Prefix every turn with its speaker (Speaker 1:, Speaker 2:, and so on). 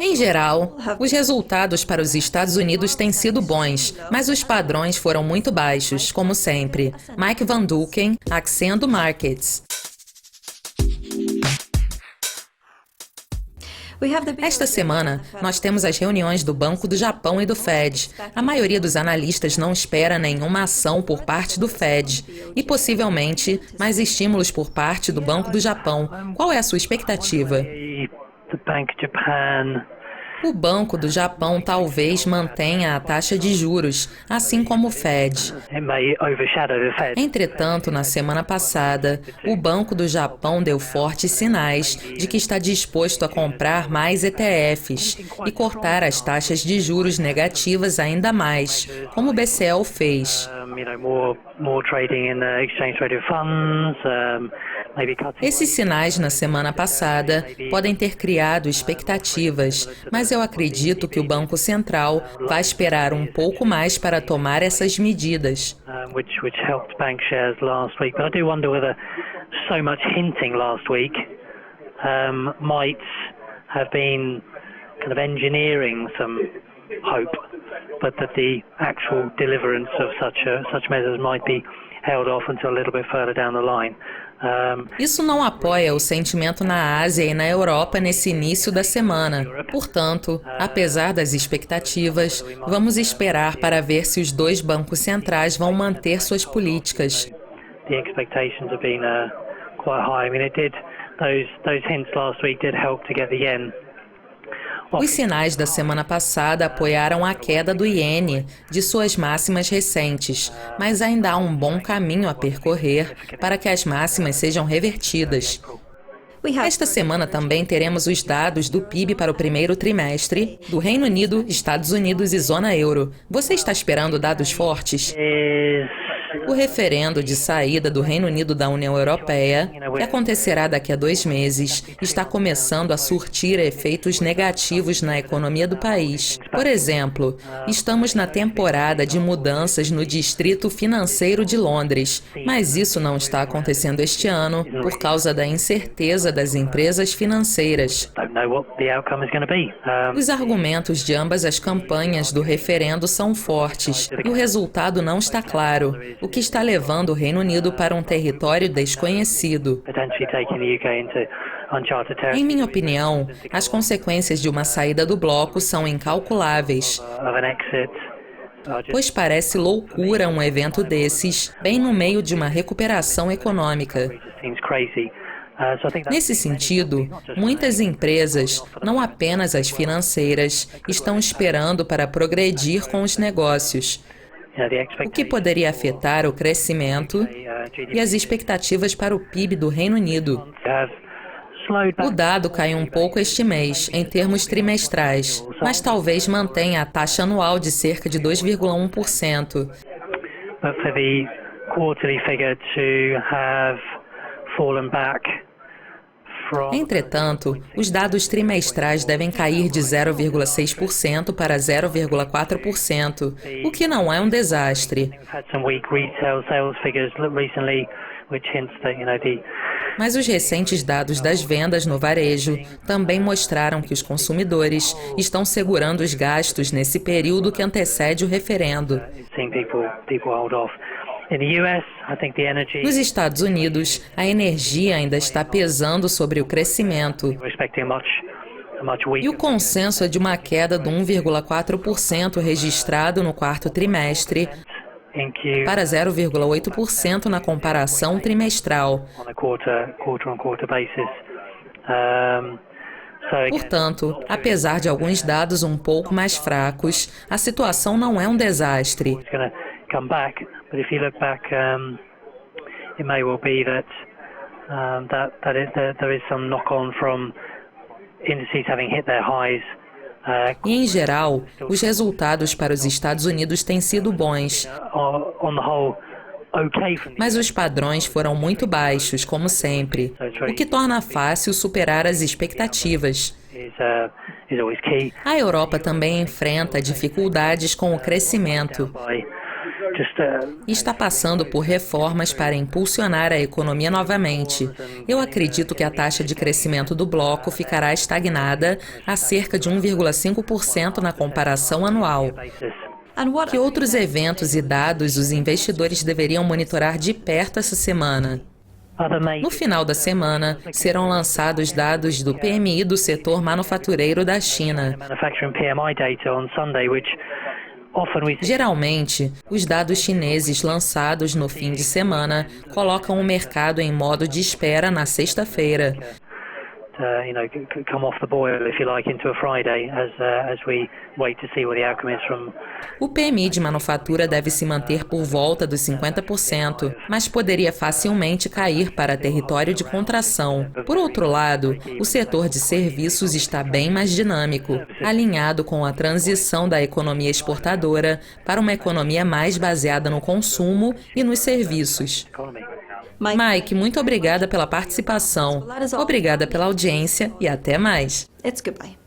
Speaker 1: Em geral, os resultados para os Estados Unidos têm sido bons, mas os padrões foram muito baixos, como sempre. Mike Van Dulken, Accendo Markets. Esta semana, nós temos as reuniões do Banco do Japão e do Fed. A maioria dos analistas não espera nenhuma ação por parte do Fed e, possivelmente, mais estímulos por parte do Banco do Japão. Qual é a sua expectativa? O Banco do Japão talvez mantenha a taxa de juros, assim como o Fed. Entretanto, na semana passada, o Banco do Japão deu fortes sinais de que está disposto a comprar mais ETFs e cortar as taxas de juros negativas ainda mais, como o BCE fez. Esses sinais na semana passada podem ter criado expectativas, mas eu acredito que o Banco Central vai esperar um pouco mais para tomar essas medidas.
Speaker 2: But that the actual deliverance of such measures might be held off until a little bit further down the line.
Speaker 1: Isso não apoia o sentimento na Ásia e na Europa nesse início da semana. Portanto, apesar das expectativas, vamos esperar para ver se os dois bancos centrais vão manter suas políticas.
Speaker 2: The expectations have been quite high. I mean, those hints last week did help to get the yen.
Speaker 1: Os sinais da semana passada apoiaram a queda do iene de suas máximas recentes, mas ainda há um bom caminho a percorrer para que as máximas sejam revertidas. Esta semana também teremos os dados do PIB para o primeiro trimestre do Reino Unido, Estados Unidos e Zona Euro. Você está esperando dados fortes? O referendo de saída do Reino Unido da União Europeia, que acontecerá daqui a 2 meses, está começando a surtir efeitos negativos na economia do país. Por exemplo, estamos na temporada de mudanças no Distrito Financeiro de Londres, mas isso não está acontecendo este ano por causa da incerteza das empresas financeiras. Os argumentos de ambas as campanhas do referendo são fortes e o resultado não está claro, o que está levando o Reino Unido para um território desconhecido. Em minha opinião, as consequências de uma saída do bloco são incalculáveis, pois parece loucura um evento desses, bem no meio de uma recuperação econômica. Nesse sentido, muitas empresas, não apenas as financeiras, estão esperando para progredir com os negócios, o que poderia afetar o crescimento e as expectativas para o PIB do Reino Unido. O dado caiu um pouco este mês, em termos trimestrais, mas talvez mantenha a taxa anual de cerca de 2,1%. Entretanto, os dados trimestrais devem cair de 0,6% para 0,4%, o que não é um desastre. Mas os recentes dados das vendas no varejo também mostraram que os consumidores estão segurando os gastos nesse período que antecede o referendo. Nos Estados Unidos, a energia ainda está pesando sobre o crescimento. E o consenso é de uma queda de 1,4% registrado no quarto trimestre para 0,8% na comparação trimestral. Portanto, apesar de alguns dados um pouco mais fracos, a situação não é um desastre.
Speaker 2: But if you look back, it may well be that there is some knock-on from indices having hit their highs.
Speaker 1: E, em geral, os resultados para os Estados Unidos têm sido bons. Mas os padrões foram muito baixos, como sempre, o que torna fácil superar as expectativas. A Europa também enfrenta dificuldades com o crescimento. E está passando por reformas para impulsionar a economia novamente. Eu acredito que a taxa de crescimento do bloco ficará estagnada a cerca de 1,5% na comparação anual. Que outros eventos e dados os investidores deveriam monitorar de perto essa semana? No final da semana, serão lançados dados do PMI do setor manufatureiro da China. Geralmente, os dados chineses lançados no fim de semana colocam o mercado em modo de espera na sexta-feira. O PMI de manufatura deve se manter por volta dos 50%, mas poderia facilmente cair para território de contração. Por outro lado, o setor de serviços está bem mais dinâmico, alinhado com a transição da economia exportadora para uma economia mais baseada no consumo e nos serviços. Mike, muito obrigada pela participação, obrigada pela audiência e até mais.
Speaker 3: It's goodbye.